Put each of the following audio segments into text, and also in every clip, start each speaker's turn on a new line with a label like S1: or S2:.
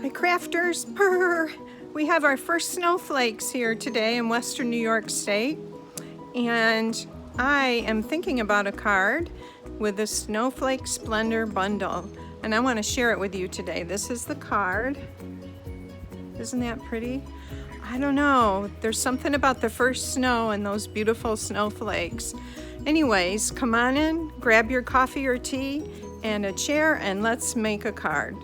S1: Hi crafters, purr! We have our first snowflakes here today in Western New York State, and I am thinking about a card with the Snowflake Splendor Bundle, and I want to share it with you today. This is the card. Isn't that pretty? I don't know, there's something about the first snow and those beautiful snowflakes. Anyways, come on in, grab your coffee or tea and a chair, and let's make a card.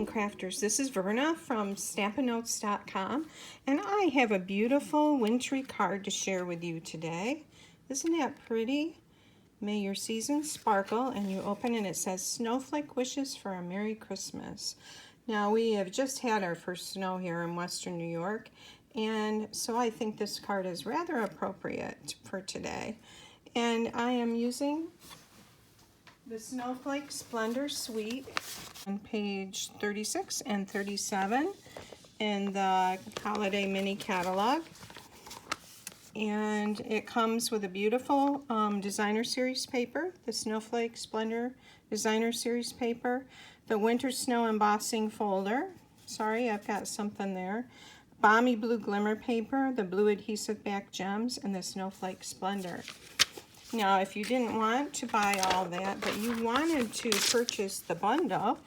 S1: Crafters. This is Verna from stampinnotes.com, and I have a beautiful wintry card to share with you today. Isn't that pretty? May your season sparkle, and you open and it says Snowflake Wishes for a Merry Christmas. Now we have just had our first snow here in Western New York, and so I think this card is rather appropriate for today. And I am using the Snowflake Splendor Suite on page 36 and 37 in the Holiday Mini Catalog. And it comes with a beautiful designer series paper, the Snowflake Splendor designer series paper, the Winter Snow embossing folder. Sorry, I've got something there. Balmy Blue Glimmer Paper, the blue adhesive back gems, and the Snowflake Splendor. Now, if you didn't want to buy all that, but you wanted to purchase the bundle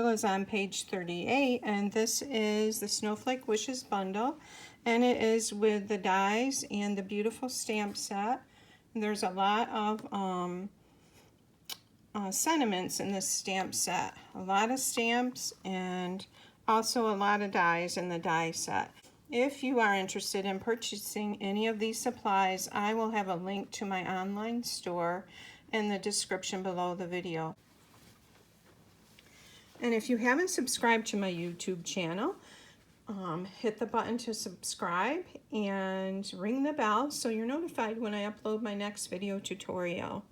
S1: is on page 38, and this is the Snowflake Wishes Bundle, and it is with the dies and the beautiful stamp set. There's a lot of sentiments in this stamp set, a lot of stamps, and also a lot of dies in the die set. If you are interested in purchasing any of these supplies, I will have a link to my online store in the description below the video. And if you haven't subscribed to my YouTube channel, hit the button to subscribe and ring the bell so you're notified when I upload my next video tutorial.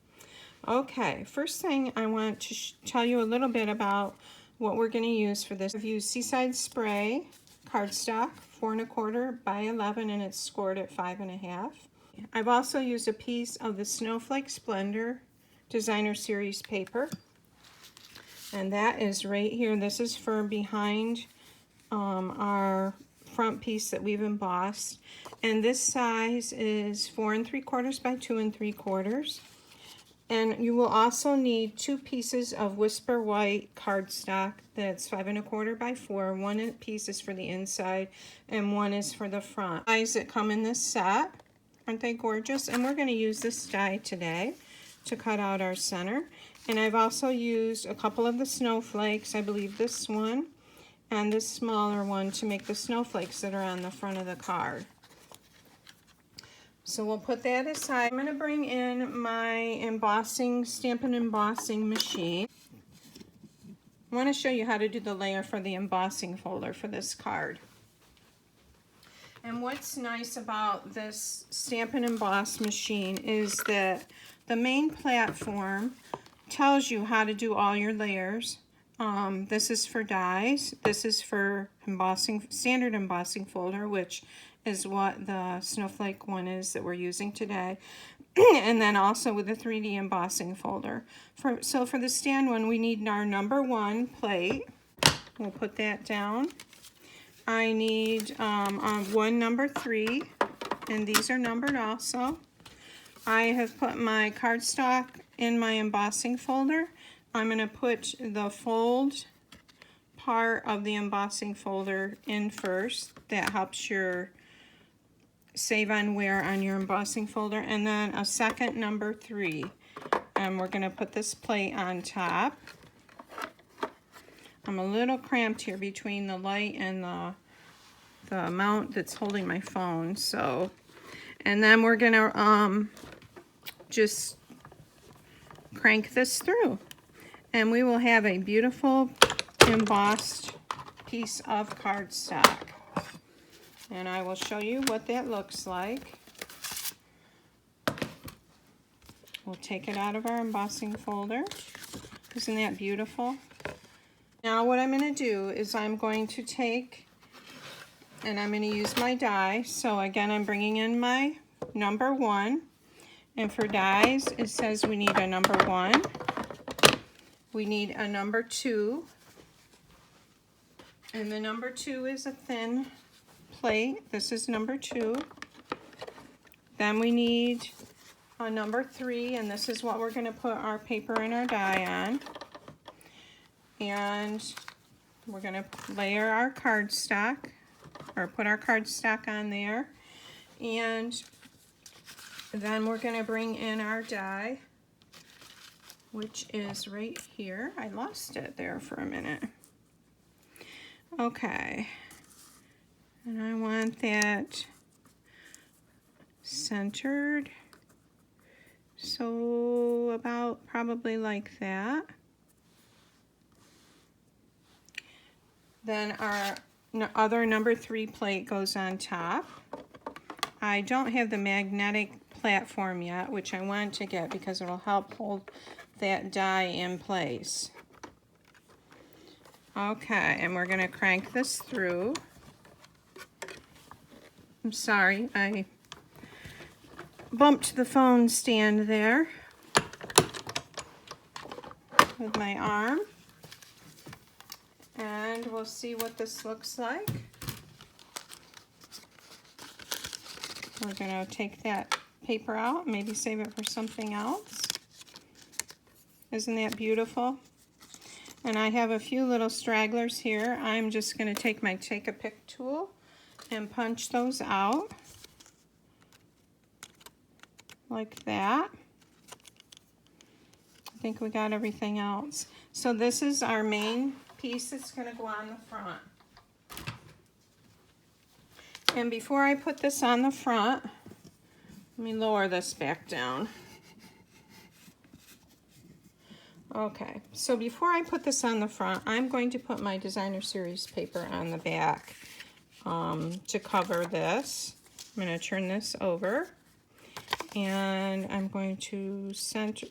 S1: Okay, first thing I want to tell you a little bit about what we're going to use for this. I've used Seaside Spray cardstock, 4 1/4 by 11, and it's scored at 5 1/2. I've also used a piece of the Snowflake Splendor designer series paper, and that is right here. This is for behind our front piece that we've embossed, and this size is 4 3/4 by 2 3/4. And you will also need 2 pieces of Whsper White cardstock that's 5 1/4 by 4. One piece is for the inside and one is for the front. Dies that come in this set, aren't they gorgeous? And we're going to use this die today to cut out our center. And I've also used a couple of the snowflakes, I believe this one and this smaller one, to make the snowflakes that are on the front of the card. So we'll put that aside. I'm going to bring in my embossing, Stampin' Embossing machine. I want to show you how to do the layer for the embossing folder for this card. And what's nice about this Stampin' Emboss machine is that the main platform tells you how to do all your layers. This is for dies. This is for embossing, standard embossing folder, which is what the snowflake one is that we're using today. And then also with the 3D embossing folder. So for the stand one, we need our number 1 plate. We'll put that down. I need one number 3, and these are numbered also. I have put my cardstock in my embossing folder. I'm going to put the fold part of the embossing folder in first. That helps your save on wear on your embossing folder, and then a second number 3, and we're going to put this plate on top. I'm a little cramped here between the light and the mount that's holding my phone, so, and then we're going to just crank this through, and we will have a beautiful embossed piece of cardstock. And I will show you what that looks like. We'll take it out of our embossing folder. Isn't that beautiful? Now what I'm going to do is I'm going to take, and I'm going to use my die. So again, I'm bringing in my number 1. And for dies, it says we need a number 1. We need a number 2. And the number 2 is a thin plate. This is number 2. Then we need a number 3, and this is what we're going to put our paper and our die on. And we're going to layer our cardstock, or put our cardstock on there. And then we're going to bring in our die, which is right here. I lost it there for a minute. Okay. And I want that centered. So about probably like that. Then our other number 3 plate goes on top. I don't have the magnetic platform yet, which I want to get because it'll help hold that die in place. Okay, and we're going to crank this through. I'm sorry, I bumped the phone stand there with my arm. And we'll see what this looks like. We're going to take that paper out, maybe save it for something else. Isn't that beautiful? And I have a few little stragglers here. I'm just going to take my take-a-pick tool and punch those out like that. I think we got everything else. So this is our main piece that's going to go on the front. And before I put this on the front, let me lower this back down. Okay, so before I put this on the front, I'm going to put my designer series paper on the back to cover this. I'm going to turn this over, and I'm going to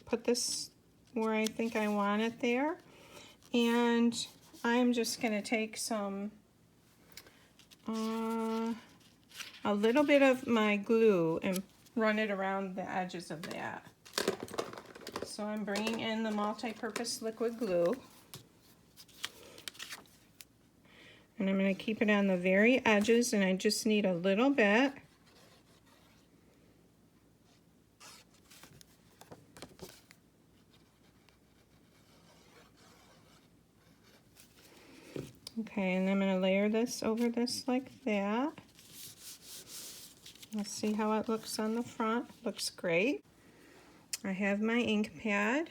S1: put this where I think I want it there. And I'm just going to take some, a little bit of my glue and run it around the edges of that. So I'm bringing in the multi-purpose liquid glue. And I'm going to keep it on the very edges, and I just need a little bit. Okay, and I'm going to layer this over this like that. Let's see how it looks on the front. Looks great. I have my ink pad.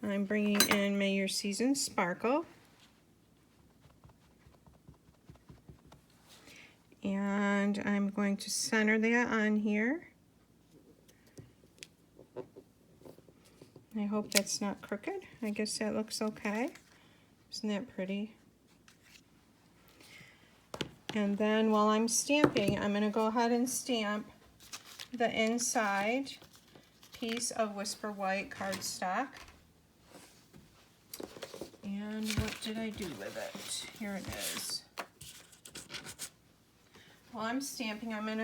S1: I'm bringing in my Your Season Sparkle. And I'm going to center that on here. I hope that's not crooked. I guess that looks okay. Isn't that pretty? And then while I'm stamping, I'm going to go ahead and stamp the inside piece of Whsper White cardstock. And what did I do with it? Here it is. While I'm stamping, I'm going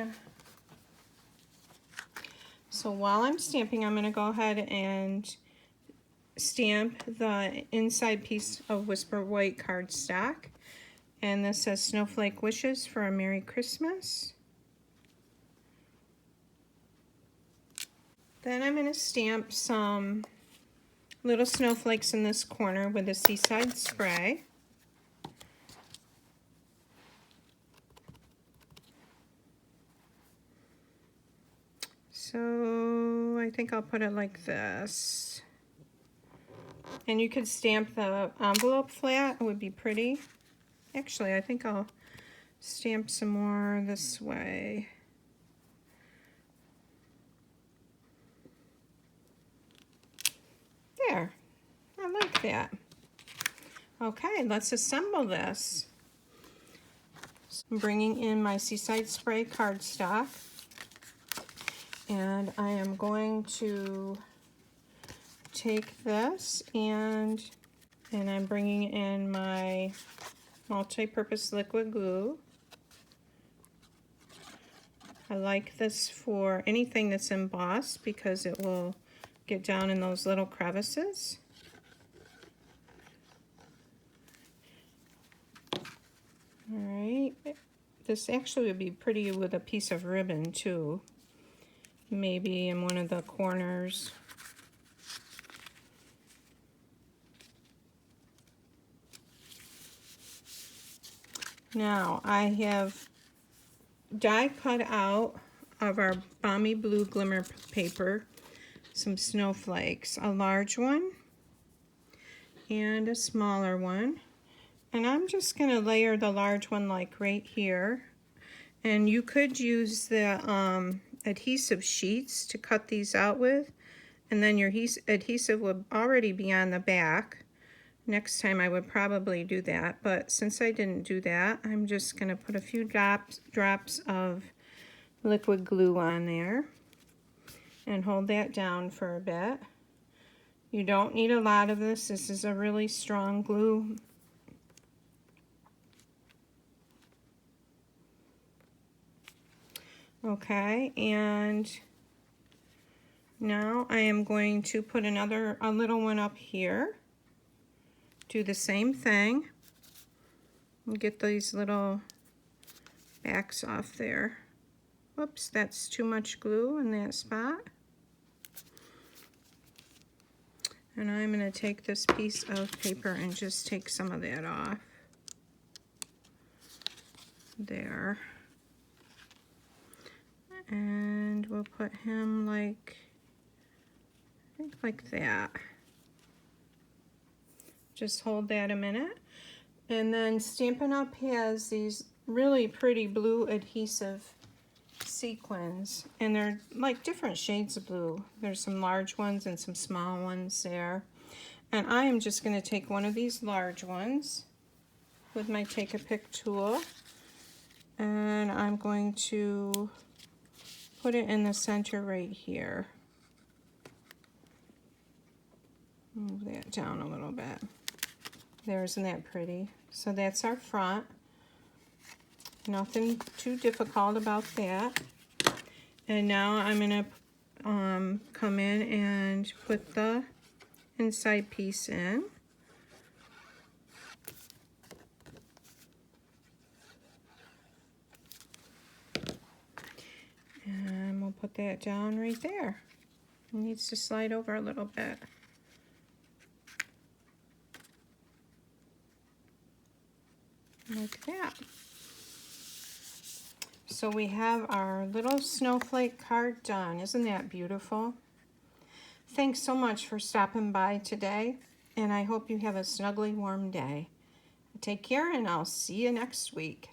S1: to go ahead and stamp the inside piece of Whsper White cardstock. And this says Snowflake Wishes for a Merry Christmas. Then I'm going to stamp some little snowflakes in this corner with a Seaside spray. So I think I'll put it like this. And you could stamp the envelope flat, it would be pretty. Actually, I think I'll stamp some more this way. There, I like that. Okay, let's assemble this. So I'm bringing in my Seaside Spray cardstock, and I am going to take this and And I'm bringing in my multi-purpose liquid glue. I like this for anything that's embossed because it will get down in those little crevices. All right, this actually would be pretty with a piece of ribbon too. Maybe in one of the corners. Now I have die cut out of our Balmy Blue Glimmer Paper some snowflakes, a large one and a smaller one. And I'm just going to layer the large one like right here. And you could use the adhesive sheets to cut these out with. And then your adhesive would already be on the back. Next time I would probably do that. But since I didn't do that, I'm just going to put a few drops of liquid glue on there. And hold that down for a bit. You don't need a lot of this. This is a really strong glue. Okay, and now I am going to put a little one up here. Do the same thing. And get these little backs off there. Whoops, that's too much glue in that spot. And I'm going to take this piece of paper and just take some of that off. There. And we'll put him like, I think like that. Just hold that a minute. And then Stampin' Up! Has these really pretty blue adhesive sequins. And they're like different shades of blue. There's some large ones and some small ones there. And I am just going to take one of these large ones with my Take a Pick tool. And I'm going to put it in the center right here. Move that down a little bit. There, isn't that pretty? So that's our front. Nothing too difficult about that. And now I'm going to come in and put the inside piece in. And we'll put that down right there. It needs to slide over a little bit. Like that. So we have our little snowflake card done. Isn't that beautiful? Thanks so much for stopping by today, and I hope you have a snuggly warm day. Take care, and I'll see you next week.